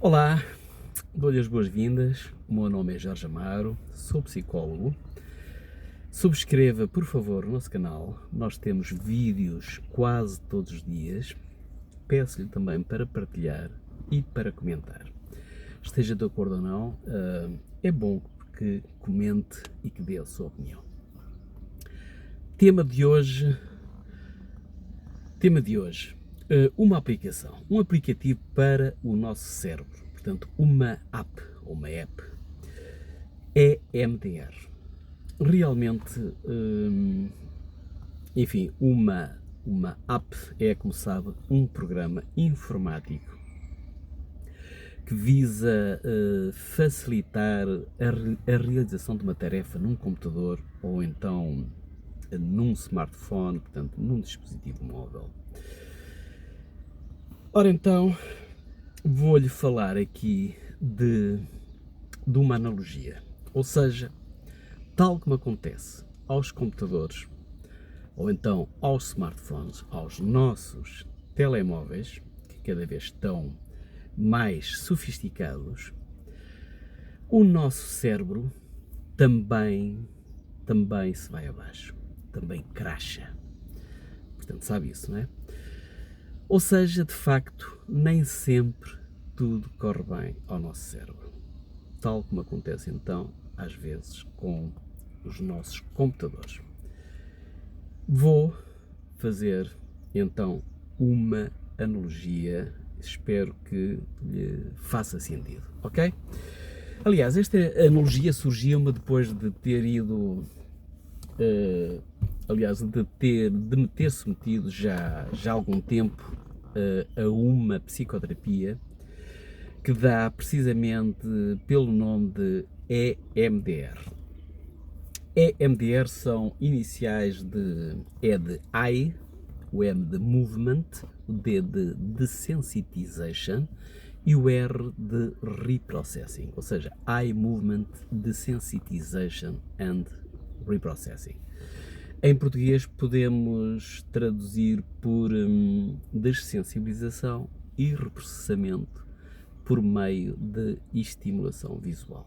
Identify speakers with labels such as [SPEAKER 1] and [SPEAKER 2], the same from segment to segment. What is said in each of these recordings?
[SPEAKER 1] Olá, dou-lhe as boas-vindas. O meu nome é Jorge Amaro, sou psicólogo. Subscreva, por favor, o nosso canal. Nós temos vídeos quase todos os dias. Peço-lhe também para partilhar e para comentar. Esteja de acordo ou não, é bom que comente e que dê a sua opinião. Tema de hoje, uma aplicação, um aplicativo para o nosso cérebro, portanto uma app, EMDR. Realmente, enfim, uma app é, como sabe, um programa informático que visa facilitar a realização de uma tarefa num computador ou então num smartphone, portanto, num dispositivo móvel. Ora então, vou-lhe falar aqui de uma analogia, ou seja, tal como acontece aos computadores ou então aos smartphones, aos nossos telemóveis, que cada vez estão mais sofisticados, o nosso cérebro também se vai abaixo, também cracha. Portanto, sabe isso, não é? Ou seja, de facto, nem sempre tudo corre bem ao nosso cérebro, tal como acontece então, às vezes, com os nossos computadores. Vou fazer então uma analogia, espero que lhe faça sentido, ok? Aliás, esta analogia surgiu-me depois de ter ido, de me ter submetido já há algum tempo a uma psicoterapia que dá precisamente pelo nome de EMDR. EMDR são iniciais de eye, o M de movement, o D de desensitization e o R de reprocessing, ou seja, eye movement desensitization and reprocessing. Em português podemos traduzir por dessensibilização e reprocessamento por meio de estimulação visual.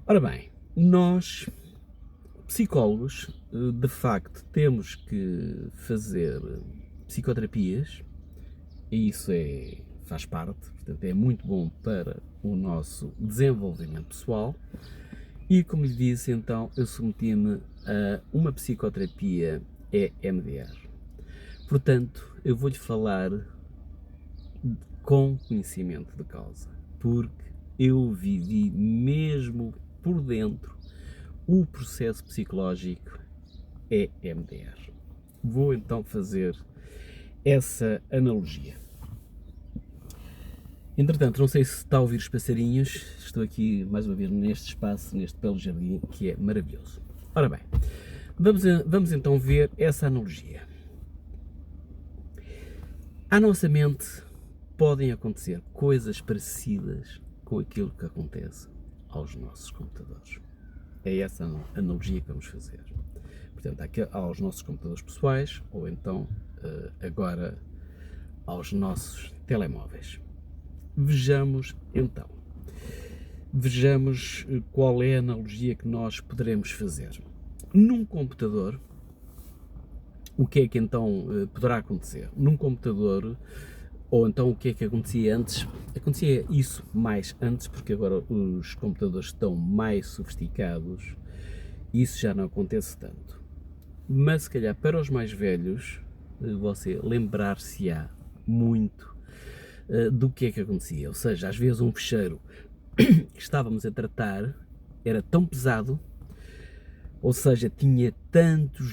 [SPEAKER 1] Ora bem, nós, psicólogos, de facto temos que fazer psicoterapias e isso faz parte, portanto é muito bom para o nosso desenvolvimento pessoal e, como lhe disse, então eu submeti-me a uma psicoterapia EMDR. Portanto, eu vou-lhe falar com conhecimento de causa, porque eu vivi mesmo por dentro o processo psicológico EMDR. Vou então fazer essa analogia. Entretanto, não sei se está a ouvir os passarinhos, estou aqui mais uma vez neste espaço, neste belo jardim, que é maravilhoso. Ora bem, vamos então ver essa analogia. À nossa mente podem acontecer coisas parecidas com aquilo que acontece aos nossos computadores. É essa a analogia que vamos fazer. Portanto, aos nossos computadores pessoais ou então agora aos nossos telemóveis. Vejamos então. Vejamos qual é a analogia que nós poderemos fazer. Num computador, o que é que então poderá acontecer? Num computador, ou então o que é que acontecia antes? Acontecia isso mais antes, porque agora os computadores estão mais sofisticados e isso já não acontece tanto. Mas se calhar para os mais velhos, você lembrar-se-á muito do que é que acontecia. Ou seja, às vezes um fecheiro que estávamos a tratar era tão pesado, ou seja, tinha tantos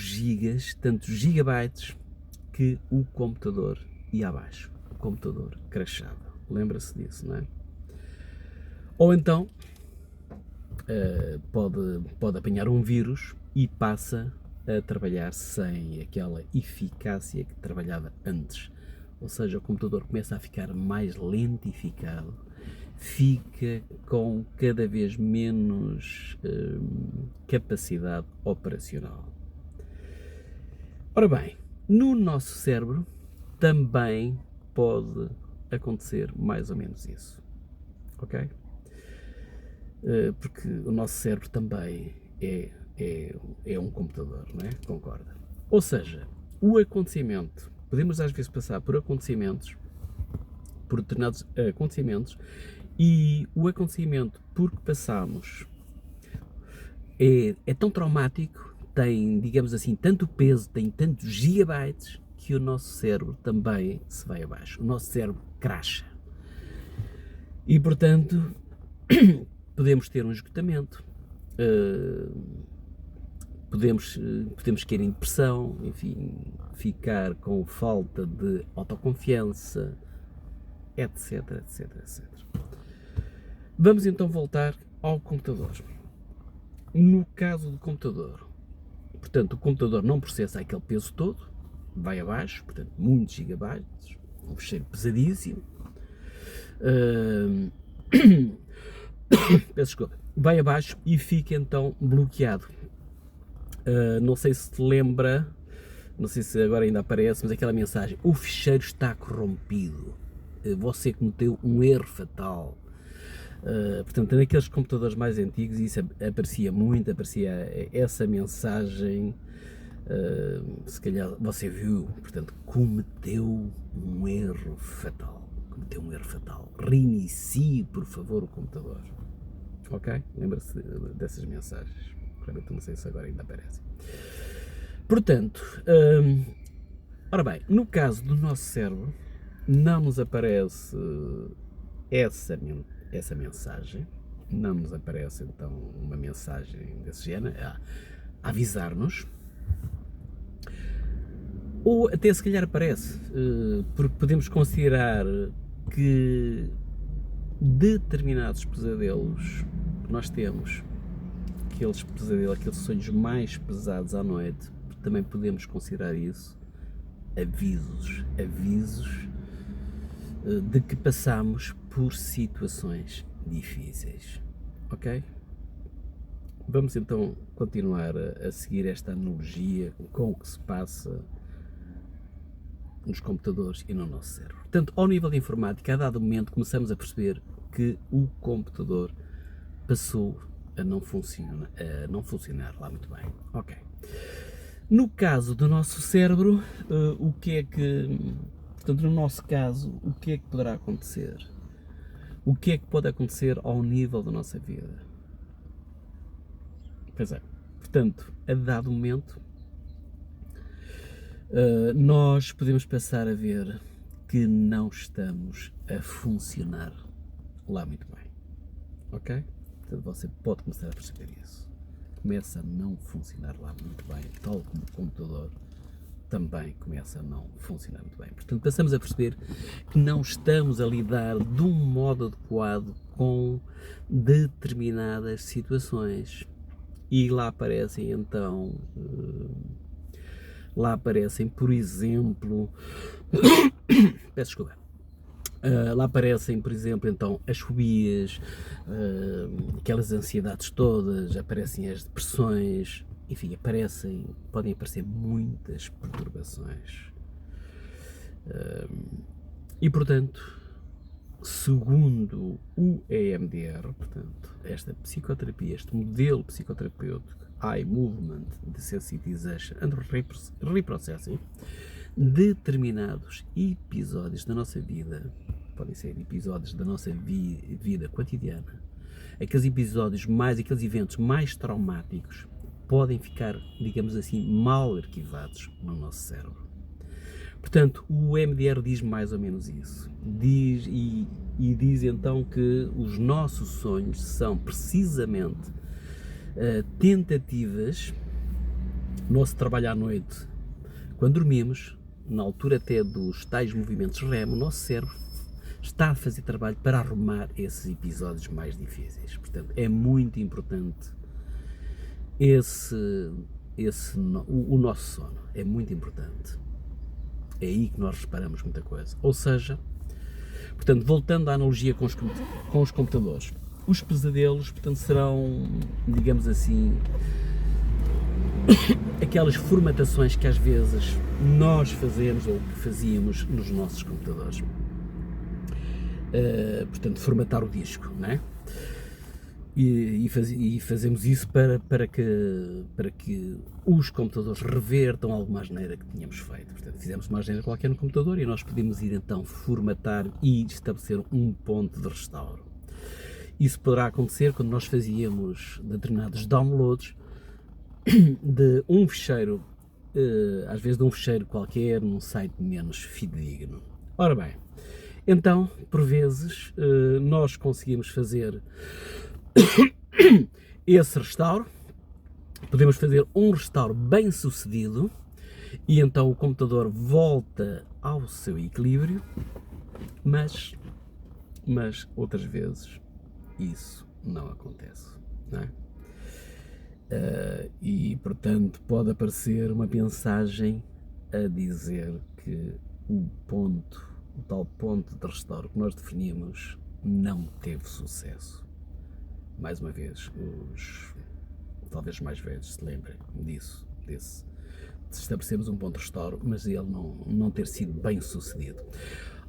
[SPEAKER 1] gigabytes, que o computador ia abaixo, o computador crashava. Lembra-se disso, não é? Ou então pode apanhar um vírus e passa a trabalhar sem aquela eficácia que trabalhava antes. Ou seja, o computador começa a ficar mais lentificado, fica com cada vez menos capacidade operacional. Ora bem, no nosso cérebro também pode acontecer mais ou menos isso, ok? Porque o nosso cérebro também é um computador, não é? Concorda? Ou seja, o acontecimento, podemos às vezes passar por acontecimentos, por determinados acontecimentos, e o acontecimento por que passamos é tão traumático, tem, digamos assim, tanto peso, tem tantos gigabytes, que o nosso cérebro também se vai abaixo. O nosso cérebro cracha. E, portanto, podemos ter um esgotamento, podemos cair em depressão, enfim, ficar com falta de autoconfiança, etc, etc, etc. Vamos então voltar ao computador. No caso do computador, portanto, o computador não processa aquele peso todo, vai abaixo, portanto, muitos gigabytes, um fecheiro pesadíssimo. Peço desculpa. Vai abaixo e fica então bloqueado. Não sei se te lembra, não sei se agora ainda aparece, mas aquela mensagem: o ficheiro está corrompido, você cometeu um erro fatal. Portanto, naqueles computadores mais antigos isso aparecia muito, aparecia essa mensagem, se calhar você viu, portanto, cometeu um erro fatal, reinicie por favor o computador, ok? Lembra-se dessas mensagens, realmente não sei se agora ainda aparece. Portanto, ora bem, no caso do nosso cérebro não nos aparece essa mensagem, não nos aparece então uma mensagem desse género a avisar-nos, ou até se calhar aparece, porque podemos considerar que determinados pesadelos que nós temos, aqueles pesadelos, aqueles sonhos mais pesados à noite, também podemos considerar isso avisos de que passamos por situações difíceis, ok? Vamos então continuar a seguir esta analogia com o que se passa nos computadores e no nosso cérebro. Portanto, ao nível de informática, a dado momento começamos a perceber que o computador passou a não funcionar lá muito bem, ok? No caso do nosso cérebro, portanto, no nosso caso, o que é que poderá acontecer? O que é que pode acontecer ao nível da nossa vida? Pois é, portanto, a dado momento, nós podemos passar a ver que não estamos a funcionar lá muito bem, ok? Portanto, você pode começar a perceber isso. Começa a não funcionar lá muito bem, tal como o computador também começa a não funcionar muito bem. Portanto, passamos a perceber que não estamos a lidar de um modo adequado com determinadas situações. E lá aparecem então, por exemplo, peço desculpa, lá aparecem, por exemplo, então, as fobias, aquelas ansiedades todas, aparecem as depressões, enfim, podem aparecer muitas perturbações. E, portanto, segundo o EMDR, portanto, esta psicoterapia, este modelo psicoterapêutico, Eye Movement Desensitization and Reprocessing, determinados episódios da nossa vida, podem ser episódios da nossa vida cotidiana, aqueles eventos mais traumáticos, podem ficar, digamos assim, mal arquivados no nosso cérebro. Portanto, o EMDR diz mais ou menos isso. Diz então que os nossos sonhos são precisamente tentativas, nosso trabalho à noite, quando dormimos, na altura até dos tais movimentos REM, o nosso cérebro está a fazer trabalho para arrumar esses episódios mais difíceis. Portanto, é muito importante o nosso sono, é muito importante. É aí que nós reparamos muita coisa. Ou seja, portanto, voltando à analogia com os computadores, os pesadelos, portanto, serão, digamos assim, aquelas formatações que às vezes nós fazemos ou que fazíamos nos nossos computadores. portanto, formatar o disco, não é? E fazemos isso para que os computadores revertam alguma asneira que tínhamos feito. Portanto, fizemos uma asneira qualquer no computador e nós podemos ir então formatar e estabelecer um ponto de restauro. Isso poderá acontecer quando nós fazíamos determinados downloads de um ficheiro, às vezes de um ficheiro qualquer, num site menos fidedigno. Ora bem, então, por vezes, nós conseguimos fazer esse restauro, podemos fazer um restauro bem sucedido e então o computador volta ao seu equilíbrio, mas outras vezes isso não acontece, não é? E portanto pode aparecer uma mensagem a dizer que o tal ponto de restauro que nós definimos não teve sucesso. Mais uma vez, os talvez mais velhos se lembrem disso, de estabelecermos um ponto de restauro, mas ele não ter sido bem sucedido.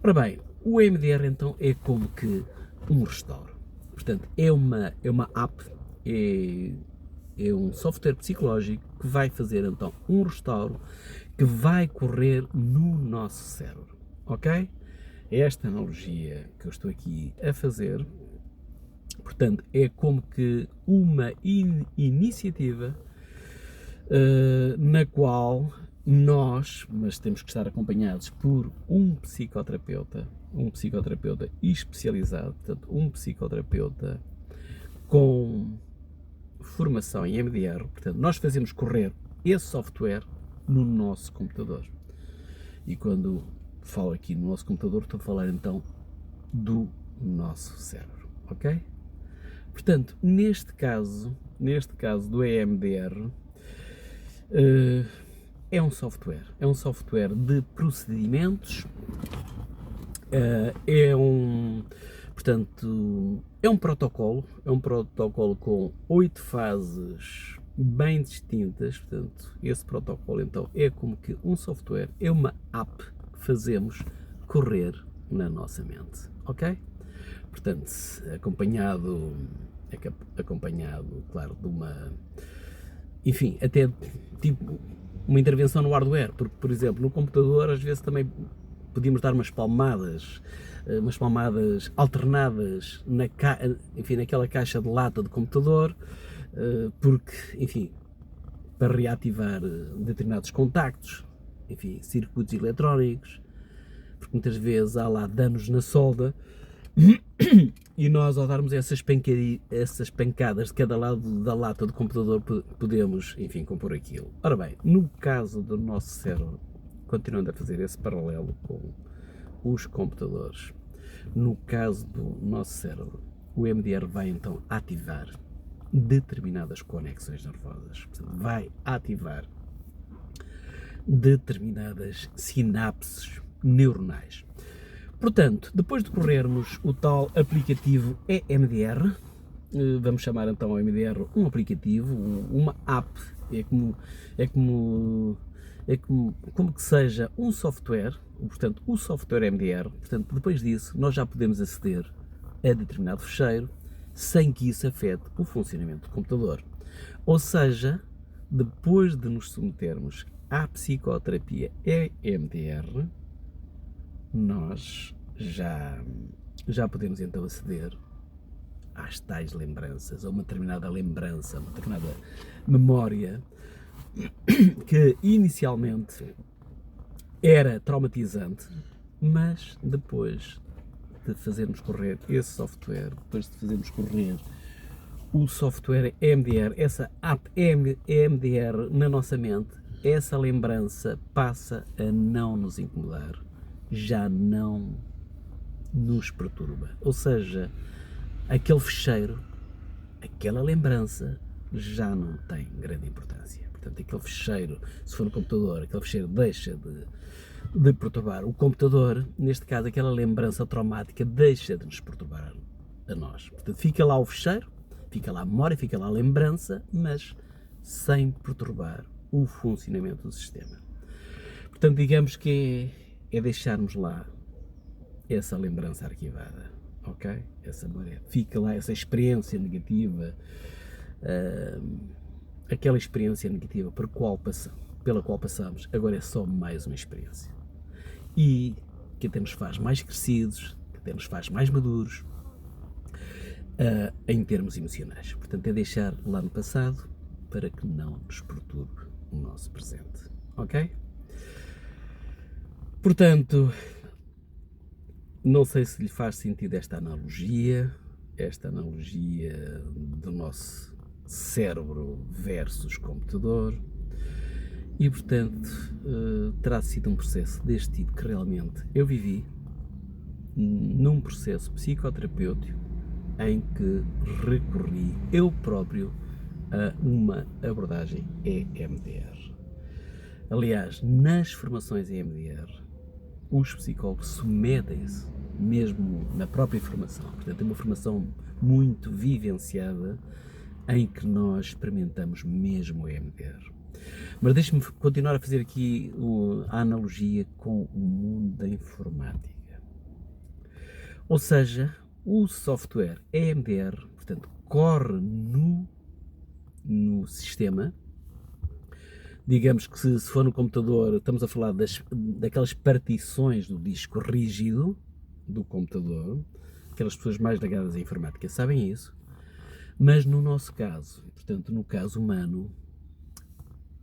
[SPEAKER 1] Ora bem, o EMDR então é como que um restauro. Portanto, é uma app, é um software psicológico que vai fazer então um restauro que vai correr no nosso cérebro, ok? É esta analogia que eu estou aqui a fazer. Portanto, é como que uma iniciativa na qual nós, mas temos que estar acompanhados por um psicoterapeuta especializado, portanto, um psicoterapeuta com formação em EMDR, portanto, nós fazemos correr esse software no nosso computador. E quando falo aqui no nosso computador, estou a falar então do nosso cérebro, ok? Portanto, neste caso do EMDR, é um software de procedimentos, portanto, é um protocolo com 8 fases bem distintas. Portanto, esse protocolo então é como que um software, é uma app que fazemos correr na nossa mente, ok? Portanto, acompanhado, claro, de uma, enfim, até tipo uma intervenção no hardware, porque, por exemplo, no computador às vezes também podíamos dar umas palmadas alternadas naquela caixa de lata do computador, porque, enfim, para reativar determinados contactos, enfim, circuitos eletrónicos, porque muitas vezes há lá danos na solda e nós, ao darmos essas pancadas de cada lado da lata do computador, podemos, enfim, compor aquilo. Ora bem, no caso do nosso cérebro, continuando a fazer esse paralelo com os computadores, no caso do nosso cérebro, o EMDR vai então ativar determinadas conexões nervosas, portanto, vai ativar determinadas sinapses neuronais. Portanto, depois de corrermos o tal aplicativo EMDR, vamos chamar então o EMDR um aplicativo, uma app, como que seja um software, portanto, o software EMDR. Portanto, depois disso, nós já podemos aceder a determinado fecheiro sem que isso afete o funcionamento do computador. Ou seja, depois de nos submetermos à psicoterapia EMDR, nós já podemos então aceder às tais lembranças, a uma determinada lembrança, uma determinada memória que inicialmente era traumatizante, mas depois de fazermos correr esse software, depois de fazermos correr o software EMDR, essa app EMDR na nossa mente, essa lembrança passa a não nos incomodar, já não nos perturba. Ou seja, aquele fecheiro, aquela lembrança já não tem grande importância. Portanto, aquele fecheiro, se for no computador, aquele fecheiro deixa de perturbar o computador. Neste caso, aquela lembrança traumática deixa de nos perturbar a nós. Portanto, fica lá o fecheiro, fica lá a memória, fica lá a lembrança, mas sem perturbar o funcionamento do sistema. Portanto, digamos que é deixarmos lá essa lembrança arquivada, ok? Essa memória, fica lá essa experiência negativa, aquela experiência negativa pela qual passamos, agora é só mais uma experiência. E que até nos faz mais crescidos, que até nos faz mais maduros, em termos emocionais. Portanto, é deixar lá no passado para que não nos perturbe o nosso presente, ok? Portanto, não sei se lhe faz sentido esta analogia do nosso cérebro versus computador, e portanto terá sido um processo deste tipo que realmente eu vivi num processo psicoterapêutico em que recorri eu próprio a uma abordagem EMDR. Aliás, nas formações EMDR, os psicólogos submetem-se mesmo na própria formação, portanto é uma formação muito vivenciada em que nós experimentamos mesmo o EMDR. Mas deixe-me continuar a fazer aqui a analogia com o mundo da informática. Ou seja, o software EMDR, portanto, corre no sistema. Digamos que se for no computador, estamos a falar daquelas partições do disco rígido do computador, aquelas pessoas mais ligadas à informática sabem isso, mas no nosso caso, portanto, no caso humano,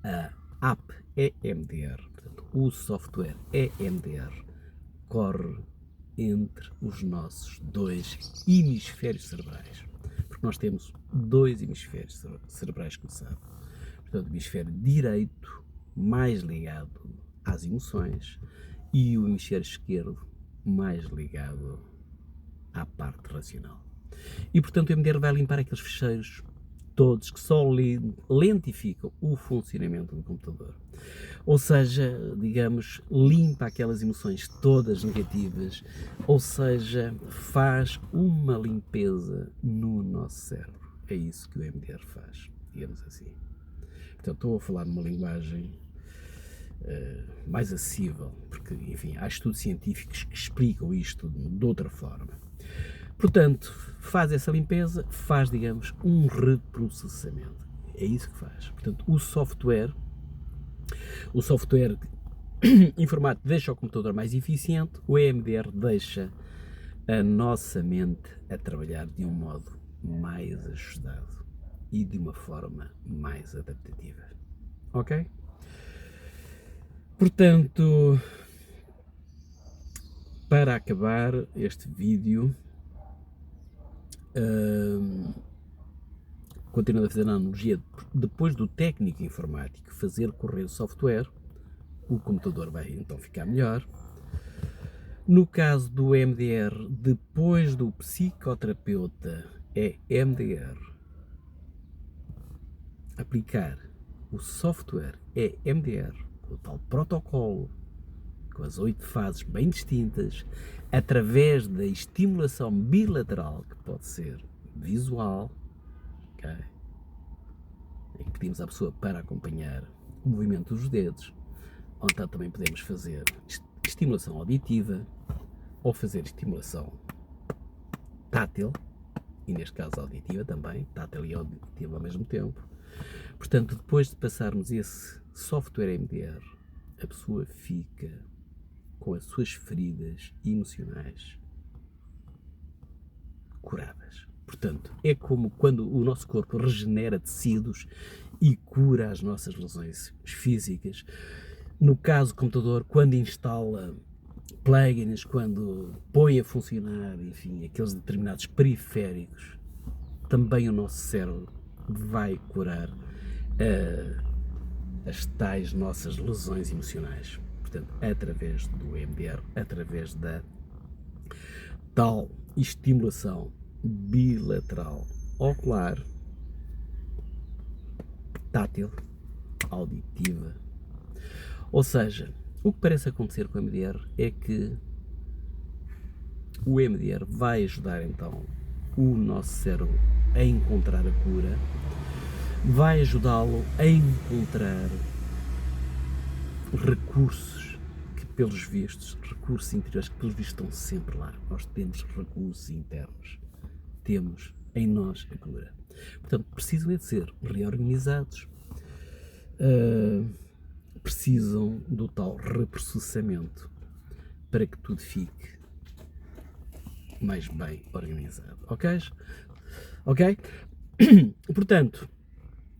[SPEAKER 1] a app EMDR, portanto, o software EMDR, corre entre os nossos dois hemisférios cerebrais, porque nós temos dois hemisférios cerebrais, como sabe. Portanto, o hemisfério direito mais ligado às emoções e o hemisfério esquerdo mais ligado à parte racional. E, portanto, o EMDR vai limpar aqueles ficheiros todos que só lentificam o funcionamento do computador. Ou seja, digamos, limpa aquelas emoções todas negativas, ou seja, faz uma limpeza no nosso cérebro. É isso que o EMDR faz, digamos assim. Portanto, estou a falar numa linguagem mais acessível, porque, enfim, há estudos científicos que explicam isto de outra forma. Portanto, faz essa limpeza, faz, digamos, um reprocessamento. É isso que faz. Portanto, o software informático deixa o computador mais eficiente, o EMDR deixa a nossa mente a trabalhar de um modo mais ajustado e de uma forma mais adaptativa. Ok? Portanto, para acabar este vídeo, continuando a fazer a analogia, depois do técnico informático fazer correr o software, o computador vai então ficar melhor. No caso do EMDR, depois do psicoterapeuta EMDR aplicar o software EMDR, o tal protocolo, com as 8 fases bem distintas, através da estimulação bilateral, que pode ser visual, okay? Em que pedimos à pessoa para acompanhar o movimento dos dedos, ou então também podemos fazer estimulação auditiva, ou fazer estimulação tátil, e neste caso auditiva também, tátil e auditiva ao mesmo tempo. Portanto, depois de passarmos esse software EMDR, a pessoa fica com as suas feridas emocionais curadas. Portanto, é como quando o nosso corpo regenera tecidos e cura as nossas lesões físicas. No caso do computador, quando instala plugins, quando põe a funcionar, enfim, aqueles determinados periféricos, também o nosso cérebro vai curar as tais nossas lesões emocionais. Portanto, através do EMDR, através da tal estimulação bilateral ocular, tátil, auditiva. Ou seja, o que parece acontecer com o EMDR é que o EMDR vai ajudar então o nosso cérebro a encontrar a cura, vai ajudá-lo a encontrar recursos que pelos vistos, recursos interiores que pelos vistos estão sempre lá. Nós temos recursos internos. Temos em nós a cura. Portanto, precisam de ser reorganizados, precisam do tal reprocessamento para que tudo fique mais bem organizado. Ok? Ok? Portanto,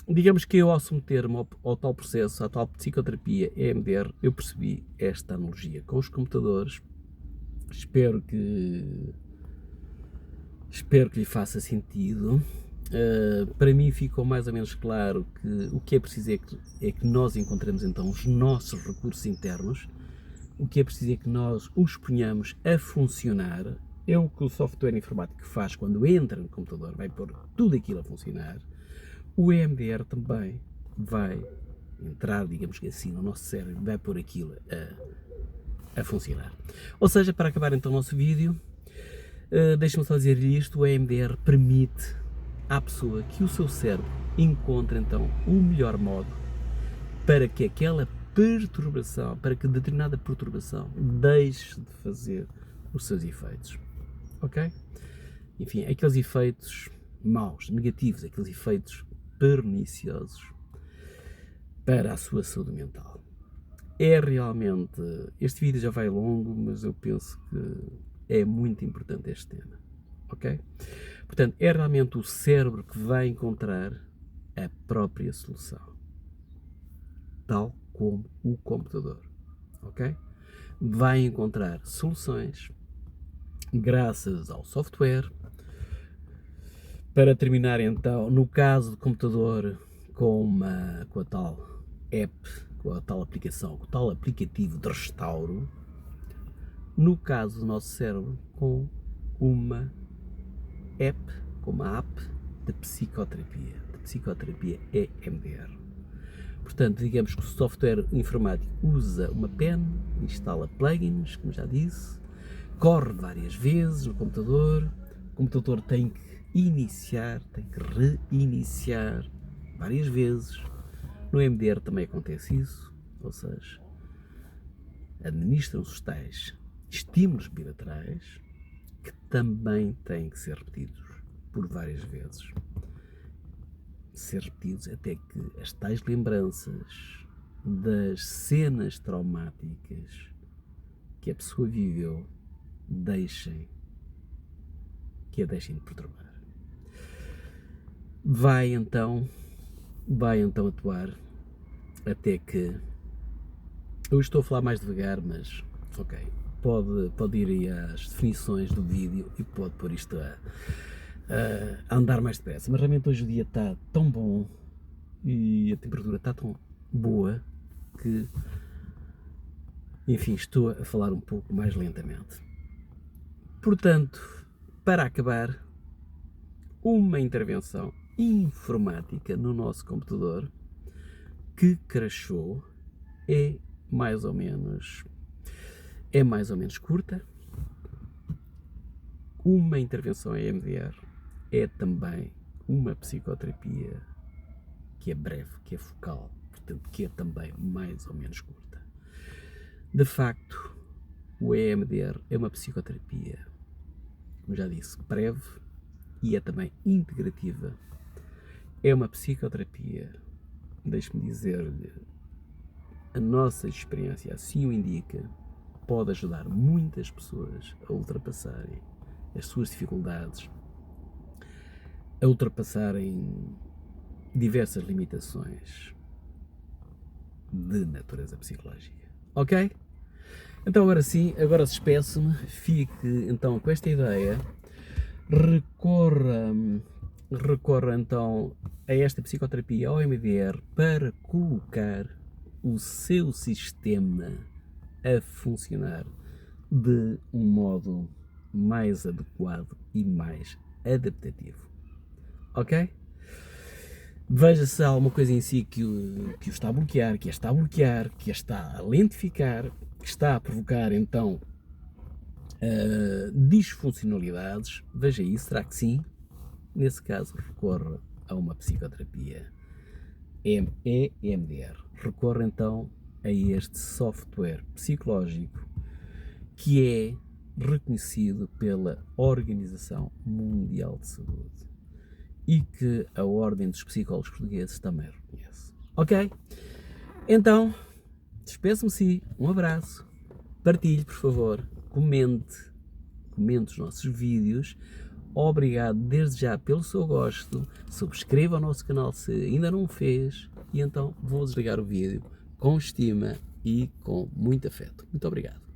[SPEAKER 1] digamos que eu, ao submeter-me ao tal processo, à tal psicoterapia EMDR, eu percebi esta analogia com os computadores. Espero que lhe faça sentido. Para mim ficou mais ou menos claro que o que é preciso é que nós encontremos então os nossos recursos internos. O que é preciso é que nós os ponhamos a funcionar. É o que o software informático faz quando entra no computador, vai pôr tudo aquilo a funcionar. O EMDR também vai entrar, digamos que assim, no nosso cérebro, vai pôr aquilo a funcionar. Ou seja, para acabar então o nosso vídeo, deixe-me só dizer-lhe isto: o EMDR permite à pessoa que o seu cérebro encontre então o melhor modo para que aquela perturbação, para que determinada perturbação deixe de fazer os seus efeitos. Ok? Enfim, aqueles efeitos maus, negativos, aqueles efeitos perniciosos para a sua saúde mental. É realmente, este vídeo já vai longo, mas eu penso que é muito importante este tema. Ok? Portanto, é realmente o cérebro que vai encontrar a própria solução, tal como o computador. Ok? Vai encontrar soluções graças ao software. Para terminar então, no caso do computador, com a tal app, com a tal aplicação, com o tal aplicativo de restauro. No caso do nosso cérebro, com uma app, com uma app de psicoterapia EMDR. Portanto, digamos que o software informático usa uma pen, instala plugins, como já disse, corre várias vezes no computador, o computador tem que iniciar, tem que reiniciar várias vezes. No EMDR também acontece isso, ou seja, administram-se os tais estímulos bilaterais que também têm que ser repetidos por várias vezes. Ser repetidos até que as tais lembranças das cenas traumáticas que a pessoa viveu deixem de perturbar. Vai então atuar até que, eu estou a falar mais devagar, mas ok, pode ir aí às definições do vídeo e pode pôr isto a andar mais depressa. Mas realmente hoje o dia está tão bom e a temperatura está tão boa que, enfim, estou a falar um pouco mais lentamente. Portanto, para acabar, uma intervenção informática no nosso computador que crashou é mais ou menos curta. Uma intervenção EMDR é também uma psicoterapia que é breve, que é focal, portanto que é também mais ou menos curta. De facto, o EMDR é uma psicoterapia, como já disse, breve e é também integrativa. É uma psicoterapia, deixe-me dizer-lhe, a nossa experiência assim o indica, pode ajudar muitas pessoas a ultrapassarem as suas dificuldades, a ultrapassarem diversas limitações de natureza psicológica. Ok? Então agora sim, agora despeço-me, fique então com esta ideia, recorra então a esta psicoterapia, ao EMDR, para colocar o seu sistema a funcionar de um modo mais adequado e mais adaptativo. Ok? Veja se há alguma coisa em si que o está a bloquear, que a está a bloquear, que a está a lentificar, que está a provocar então disfuncionalidades. Veja isso, será que sim? Nesse caso, recorra a uma psicoterapia EMDR. Recorra então a este software psicológico que é reconhecido pela Organização Mundial de Saúde e que a Ordem dos Psicólogos Portugueses também reconhece. Ok? Então, despeço-me, um abraço, partilhe, por favor, comente os nossos vídeos. Obrigado desde já pelo seu gosto, subscreva o nosso canal se ainda não o fez e então vou desligar o vídeo com estima e com muito afeto. Muito obrigado.